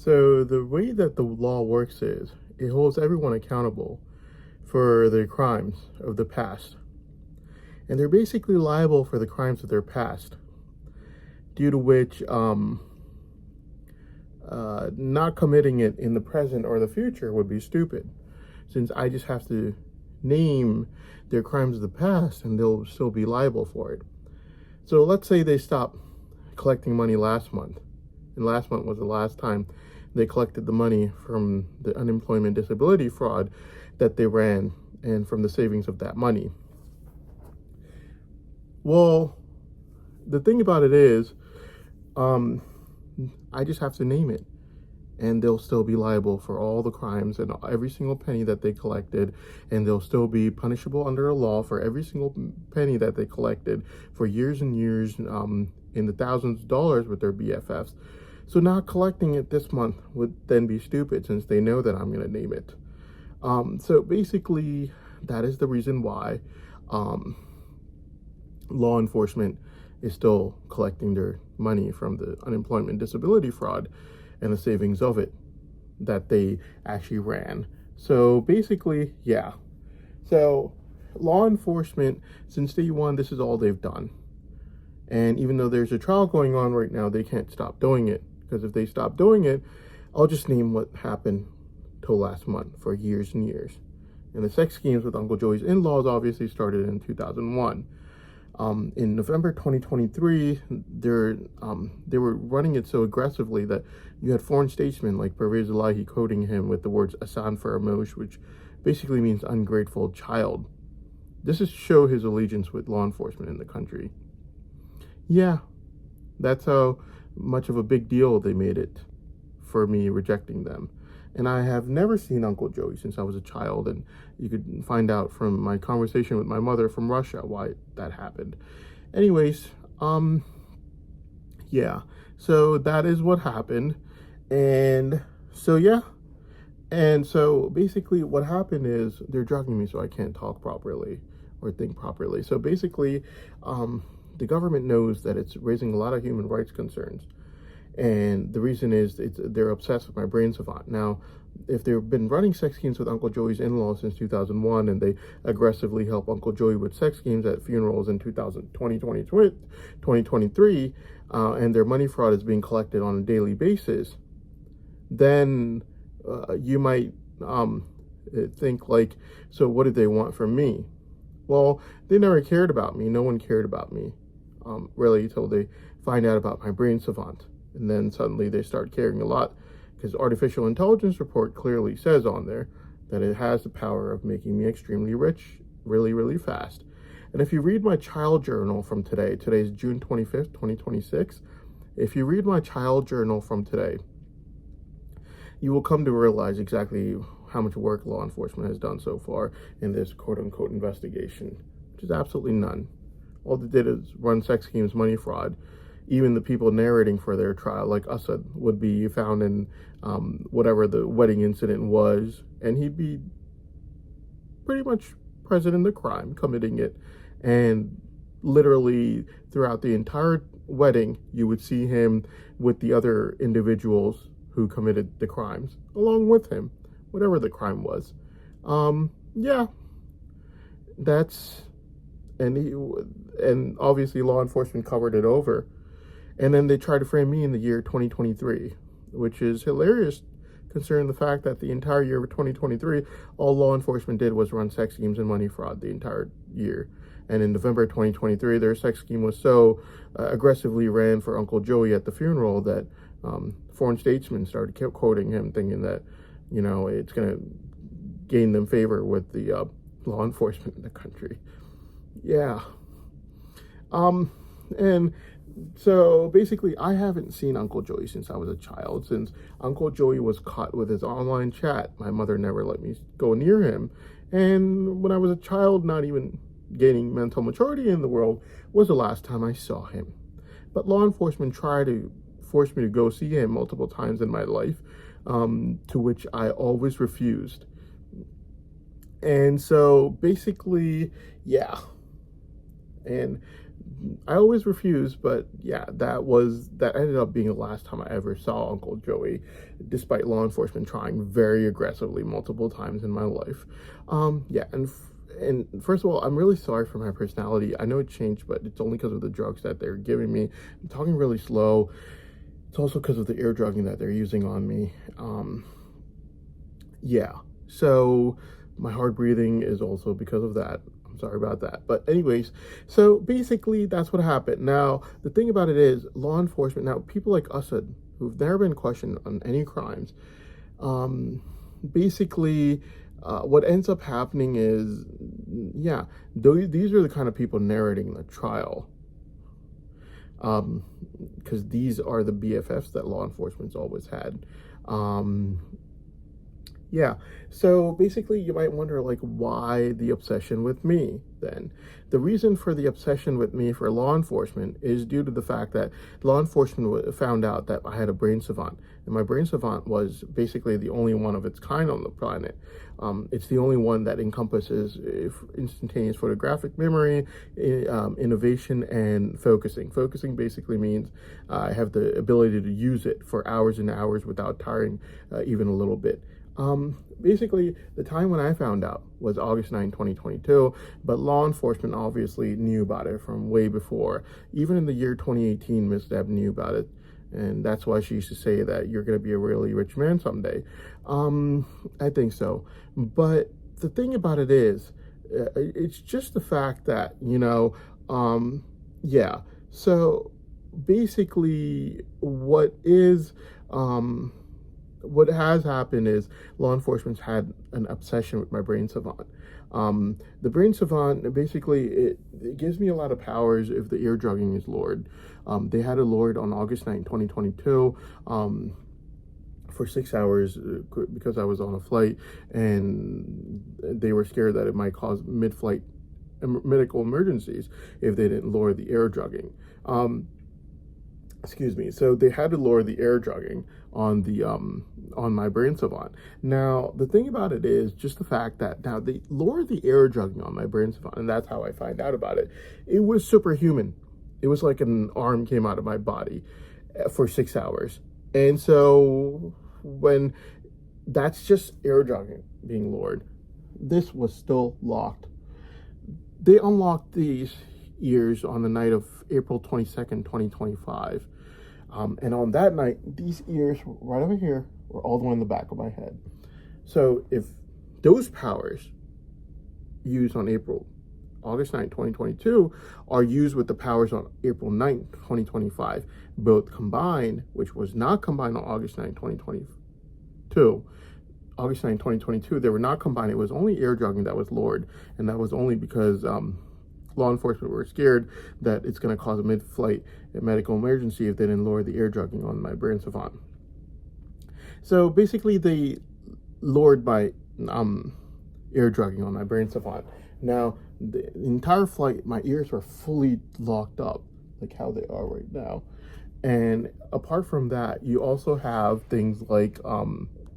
So the way that the law works is it holds everyone accountable for their crimes of the past. And they're basically liable for the crimes of their past, due to which not committing it in the present or the future would be stupid, since I just have to name their crimes of the past and they'll still be liable for it. So let's say they stop collecting money last month, and last month was the last time they collected the money from the unemployment disability fraud that they ran and from the savings of that money. Well, the thing about it is, I just have to name it, and they'll still be liable for all the crimes and every single penny that they collected, and they'll still be punishable under the law for every single penny that they collected for years and years, in the thousands of dollars with their BFFs. So not collecting it this month would then be stupid, since they know that I'm going to name it. So basically, that is the reason why law enforcement is still collecting their money from the unemployment disability fraud and the savings of it that they actually ran. So basically, yeah. So law enforcement, since day one, this is all they've done. And even though there's a trial going on right now, they can't stop doing it. Because if they stop doing it, I'll just name what happened till last month for years and years. And the sex schemes with Uncle Joey's in-laws obviously started in 2001. In November 2023, they were running it so aggressively that you had foreign statesmen like Pervez Elahi quoting him with the words "Asan Faramosh," which basically means ungrateful child. This is to show his allegiance with law enforcement in the country. Yeah, that's how much of a big deal they made it for me rejecting them. And I have never seen Uncle Joey since I was a child, and you could find out from my conversation with my mother from Russia why that happened. Anyways, yeah, so that is what happened. And so, yeah. And so basically what happened is they're drugging me so I can't talk properly or think properly. So basically, the government knows that it's raising a lot of human rights concerns. And the reason is they're obsessed with my brain savant. Now, if they've been running sex schemes with Uncle Joey's in-laws since 2001, and they aggressively help Uncle Joey with sex schemes at funerals in 2023, and their money fraud is being collected on a daily basis, then you might think like, so what did they want from me? Well, they never cared about me. No one cared about me, really, until they find out about my brain savant. And then suddenly they start caring a lot, because artificial intelligence report clearly says on there that it has the power of making me extremely rich really, really fast. And if you read my child journal from today, today's June 25th, 2026, if you read my child journal from today, you will come to realize exactly how much work law enforcement has done so far in this quote-unquote investigation, which is absolutely none. All they did is run sex schemes, money fraud. Even the people narrating for their trial, like Assad, would be found in whatever the wedding incident was, and he'd be pretty much present in the crime, committing it. And literally throughout the entire wedding, you would see him with the other individuals who committed the crimes, along with him, whatever the crime was. Yeah, that's, and obviously law enforcement covered it over. And then they try to frame me in the year 2023, which is hilarious considering the fact that the entire year of 2023, all law enforcement did was run sex schemes and money fraud the entire year. And in November 2023, their sex scheme was so aggressively ran for Uncle Joey at the funeral that foreign statesmen started quoting him, thinking that, you know, it's going to gain them favor with the law enforcement in the country. Yeah. And so basically, I haven't seen Uncle Joey since I was a child. Since Uncle Joey was caught with his online chat, my mother never let me go near him. And when I was a child, not even gaining mental maturity in the world, was the last time I saw him. But law enforcement tried to force me to go see him multiple times in my life, to which I always refused. And so basically, yeah. And I always refused, but yeah, that ended up being the last time I ever saw Uncle Joey, despite law enforcement trying very aggressively multiple times in my life. Yeah, and first of all, I'm really sorry for my personality. I know it changed, but it's only because of the drugs that they're giving me. I'm talking really slow. It's also because of the ear drugging that they're using on me. Yeah, so my hard breathing is also because of that. I'm sorry about that. But anyways, so basically that's what happened. Now, the thing about it is law enforcement, now people like Asad, who've never been questioned on any crimes, basically what ends up happening is, yeah, these are the kind of people narrating the trial. Because these are the BFFs that law enforcement's always had. Yeah, so basically you might wonder, like, why the obsession with me then? The reason for the obsession with me for law enforcement is due to the fact that law enforcement found out that I had a brain savant, and my brain savant was basically the only one of its kind on the planet. It's the only one that encompasses instantaneous photographic memory, innovation, and focusing. Focusing basically means I have the ability to use it for hours and hours without tiring even a little bit. Basically, the time when I found out was August 9, 2022, but law enforcement obviously knew about it from way before. Even in the year 2018, Ms. Deb knew about it, and that's why she used to say that you're going to be a really rich man someday. I think so. But the thing about it is, it's just the fact that, yeah. So basically, what has happened is law enforcement's had an obsession with my brain savant. The brain savant, basically, it gives me a lot of powers if the ear drugging is lured. They had it lured on August 9, 2022, for 6 hours because I was on a flight, and they were scared that it might cause mid-flight medical emergencies if they didn't lower the air drugging. Excuse me. So they had to lower the air drugging on the on my brain savant. Now the thing about it is just the fact that now they lowered the air drugging on my brain savant, and that's how I find out about it. It was superhuman. It was like an arm came out of my body for 6 hours, and so when that's just air drugging being lowered, this was still locked. They unlocked these ears on the night of April 22nd, 2025. And on that night, these ears right over here were all the way in the back of my head. So if those powers used on August 9, 2022 are used with the powers on April 9, 2025, both combined, which was not combined on August 9, 2022, August 9, 2022, they were not combined. It was only air drugging that was lowered, and that was only because law enforcement were scared that it's going to cause a mid-flight medical emergency if they didn't lower the air drugging on my brain savant. So basically, they lowered my air drugging on my brain savant. Now, the entire flight, my ears were fully locked up, like how they are right now. And apart from that, you also have things like